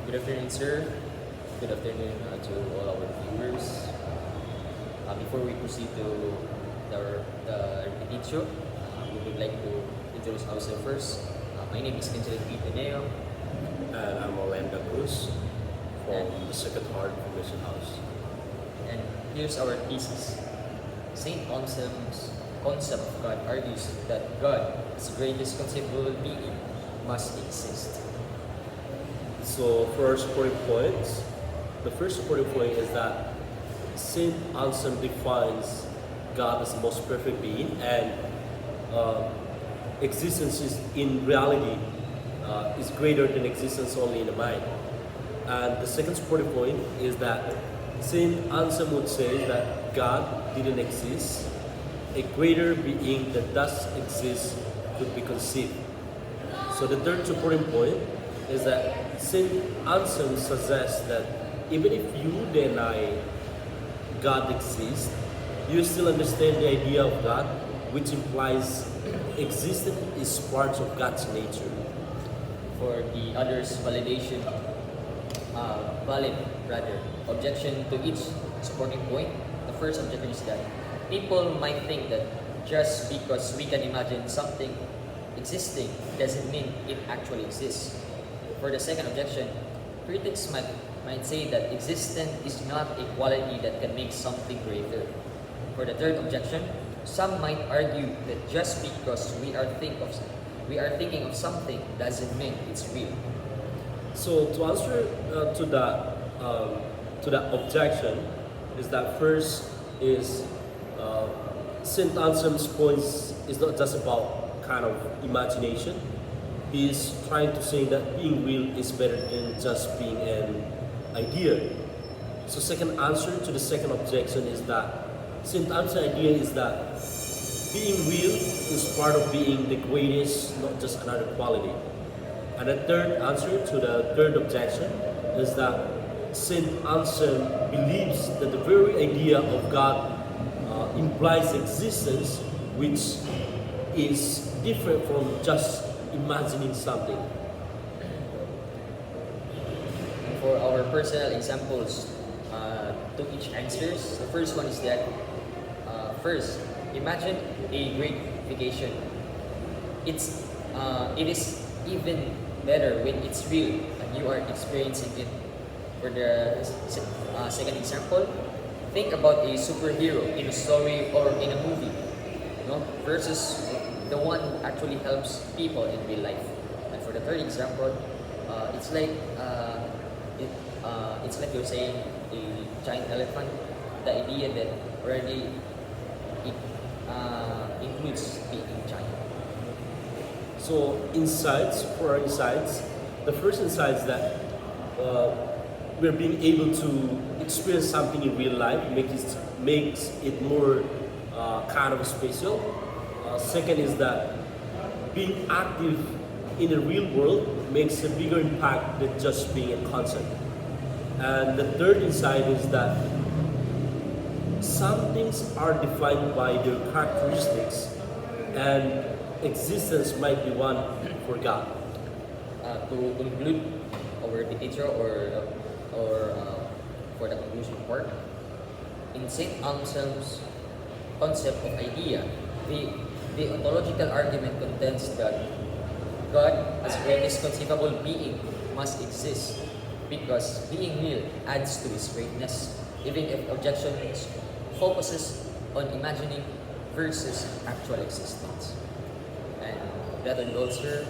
Good afternoon, sir. Good afternoon to all our viewers. Before we proceed to the repetitio, we would like to introduce ourselves first. My name is Angelo Pineo, And I'm Orlando Cruz from And- the Second Heart Mission House. and here's our thesis. Saint Anselm's concept of God argues that God, as the greatest conceivable being, must exist. So for our supporting points, the first supporting point is that Saint Anselm defines God as the most perfect being, and existence is in reality is greater than existence only in the mind. And the second supporting point is that Saint Anselm would say that God didn't exist. A greater being that does exist could be conceived. So the third supporting point is that Saint Anselm suggests that even if you deny God exists, you still understand the idea of God, which implies existence is part of God's nature. For the others' validation, objection to each supporting point. The first objection is that people might think that just because we can imagine something existing doesn't mean it actually exists. For the second objection, critics might say that existence is not a quality that can make something greater. For the third objection, some might argue that just because we are thinking of something doesn't mean it's real. So to answer to that objection is that first is Saint Anselm's points is not just about kind of imagination. He's trying to say that being real is better than just being an idea. So second answer to the second objection is that Saint Anselm's idea is that being real is part of being the greatest, not just another quality. And the third answer to the third objection is that Saint Anselm believes that the very idea of God implies existence, which is different from just imagining something. For our personal examples to each answers, the first one is that first, imagine a great vacation. It is even better when it's real and you are experiencing it. For the second example, think about a superhero in a story or in a movie, versus the one who actually helps people in real life. And for the third example, it's like it's like you're saying a giant elephant. The idea that already it includes being giant. So insights, for our insights, the first insight is that we're being able to experience something in real life makes it more kind of special. Second is that being active in the real world makes a bigger impact than just being a concept. And the third insight is that some things are defined by their characteristics, and existence might be one for God. To conclude our repetition or for the conclusion part, in Saint Anselm's concept of idea, the ontological argument contends that God, as greatest conceivable being, must exist because being real adds to his greatness, even if objection focuses on imagining versus actual existence. And that and all, sir.